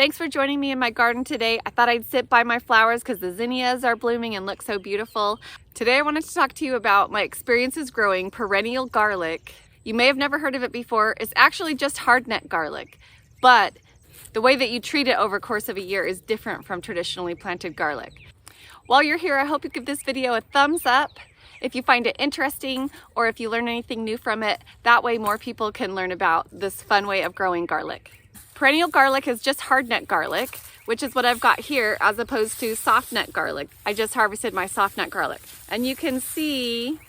Thanks for joining me in my garden today. I thought I'd sit by my flowers because the zinnias are blooming and look so beautiful. Today I wanted to talk to you about my experiences growing perennial garlic. You may have never heard of it before. It's actually just hardneck garlic, but the way that you treat it over the course of a year is different from traditionally planted garlic. While you're here, I hope you give this video a thumbs up if you find it interesting or if you learn anything new from it. That way more people can learn about this fun way of growing garlic. Perennial garlic is just hardneck garlic, which is what I've got here, as opposed to softneck garlic. I just harvested my softneck garlic. And you can see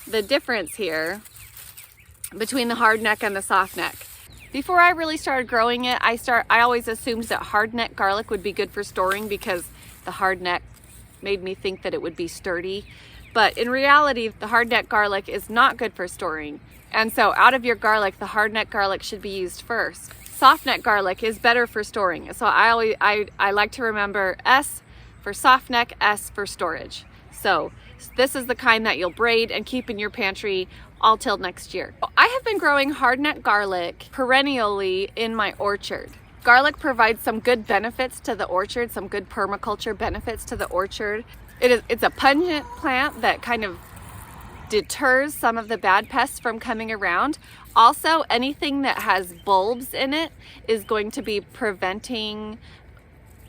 the difference here between the hardneck and the softneck. Before I really started growing it, I always assumed that hardneck garlic would be good for storing because the hardneck made me think that it would be sturdy. But in reality, the hardneck garlic is not good for storing. And so out of your garlic, the hardneck garlic should be used first. Softneck garlic is better for storing. So I like to remember S for softneck, S for storage. So this is the kind that you'll braid and keep in your pantry all till next year. I have been growing hardneck garlic perennially in my orchard. Garlic provides some good benefits to the orchard, some good permaculture benefits to the orchard. It's a pungent plant that kind of deters some of the bad pests from coming around. Also, anything that has bulbs in it is going to be preventing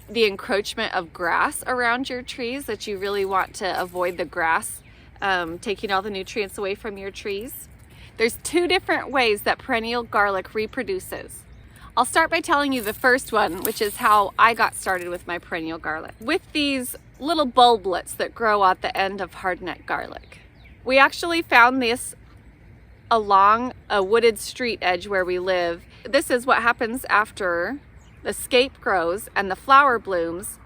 the encroachment of grass around your trees, that you really want to avoid the grass taking all the nutrients away from your trees. There's two different ways that perennial garlic reproduces. I'll start by telling you the first one, which is how I got started with my perennial garlic. With these little bulblets that grow at the end of hardneck garlic. We actually found this along a wooded street edge where we live. This is what happens after the scape grows and the flower blooms,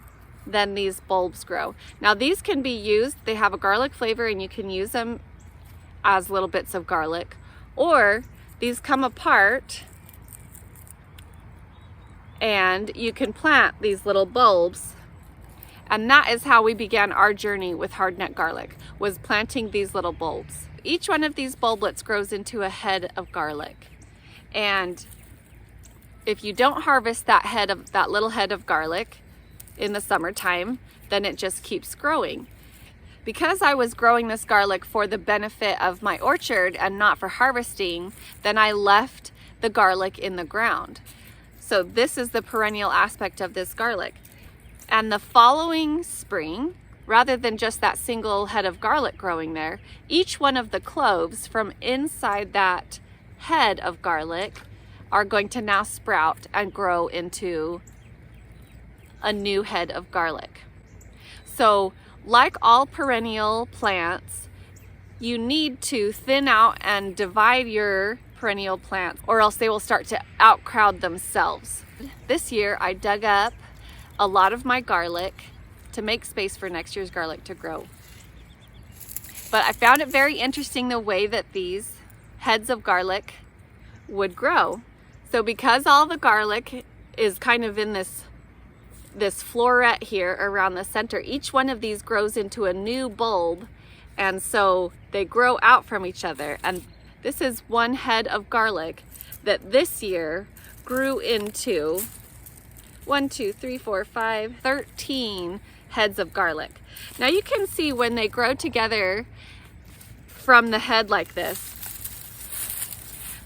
then these bulbs grow. Now these can be used, they have a garlic flavor and you can use them as little bits of garlic, or these come apart and you can plant these little bulbs. And that is how we began our journey with hardneck garlic, was planting these little bulbs. Each one of these bulblets grows into a head of garlic. And if you don't harvest that little head of garlic in the summertime, then it just keeps growing. Because I was growing this garlic for the benefit of my orchard and not for harvesting, then I left the garlic in the ground. So this is the perennial aspect of this garlic. And the following spring, rather than just that single head of garlic growing there, each one of the cloves from inside that head of garlic are going to now sprout and grow into a new head of garlic. So like all perennial plants, you need to thin out and divide your perennial plants, or else they will start to outcrowd themselves. This year I dug up a lot of my garlic to make space for next year's garlic to grow. But I found it very interesting the way that these heads of garlic would grow. So because all the garlic is kind of in this floret here around the center, each one of these grows into a new bulb, and so they grow out from each other. And this is one head of garlic that this year grew into 13 heads of garlic. Now you can see when they grow together from the head like this,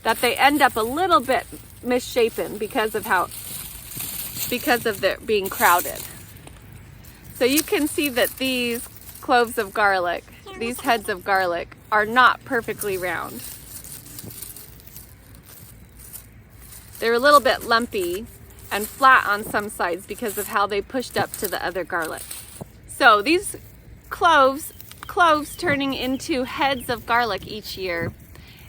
that they end up a little bit misshapen because of their being crowded. So you can see that these cloves of garlic, these heads of garlic, are not perfectly round. They're a little bit lumpy and flat on some sides because of how they pushed up to the other garlic. So these cloves turning into heads of garlic each year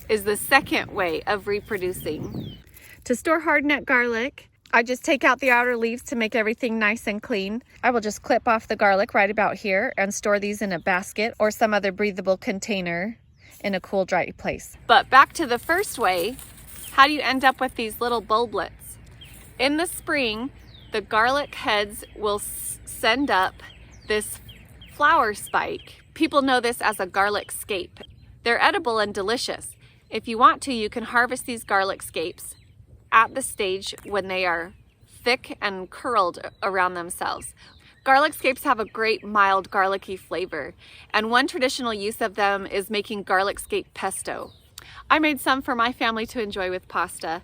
is the second way of reproducing. To store hardneck garlic, I just take out the outer leaves to make everything nice and clean. I will just clip off the garlic right about here and store these in a basket or some other breathable container in a cool, dry place. But back to the first way, how do you end up with these little bulblets? In the spring, the garlic heads will send up this flower spike. People know this as a garlic scape. They're edible and delicious. If you want to, you can harvest these garlic scapes at the stage when they are thick and curled around themselves. Garlic scapes have a great mild garlicky flavor, and one traditional use of them is making garlic scape pesto. I made some for my family to enjoy with pasta.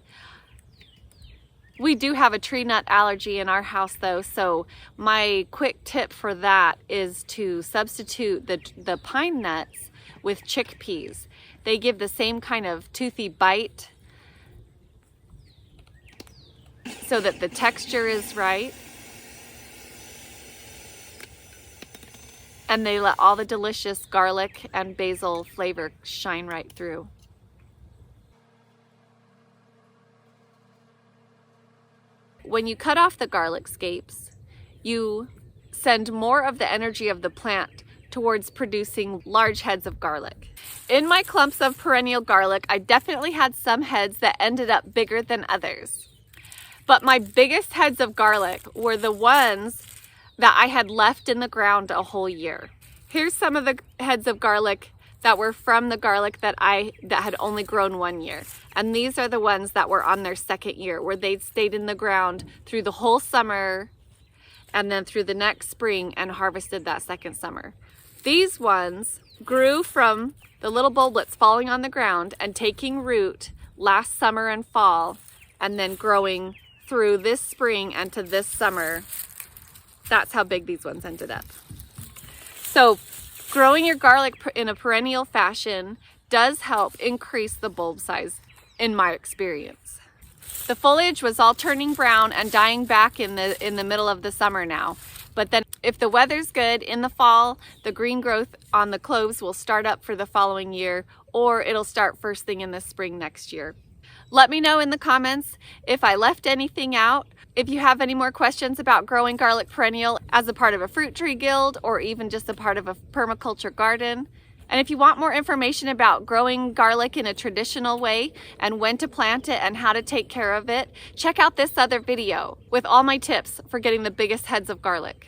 We do have a tree nut allergy in our house though, so my quick tip for that is to substitute the pine nuts with chickpeas. They give the same kind of toothy bite so that the texture is right. And they let all the delicious garlic and basil flavor shine right through. When you cut off the garlic scapes, you send more of the energy of the plant towards producing large heads of garlic. In my clumps of perennial garlic, I definitely had some heads that ended up bigger than others. But my biggest heads of garlic were the ones that I had left in the ground a whole year. Here's some of the heads of garlic that were from the garlic that had only grown 1 year. And these are the ones that were on their second year, where they'd stayed in the ground through the whole summer and then through the next spring and harvested that second summer. These ones grew from the little bulblets falling on the ground and taking root last summer and fall, and then growing through this spring and to this summer. That's how big these ones ended up. So growing your garlic in a perennial fashion does help increase the bulb size, in my experience. The foliage was all turning brown and dying back in the middle of the summer now. But then if the weather's good in the fall, the green growth on the cloves will start up for the following year, or it'll start first thing in the spring next year. Let me know in the comments if I left anything out. If you have any more questions about growing garlic perennial as a part of a fruit tree guild or even just a part of a permaculture garden. And if you want more information about growing garlic in a traditional way and when to plant it and how to take care of it, check out this other video with all my tips for getting the biggest heads of garlic.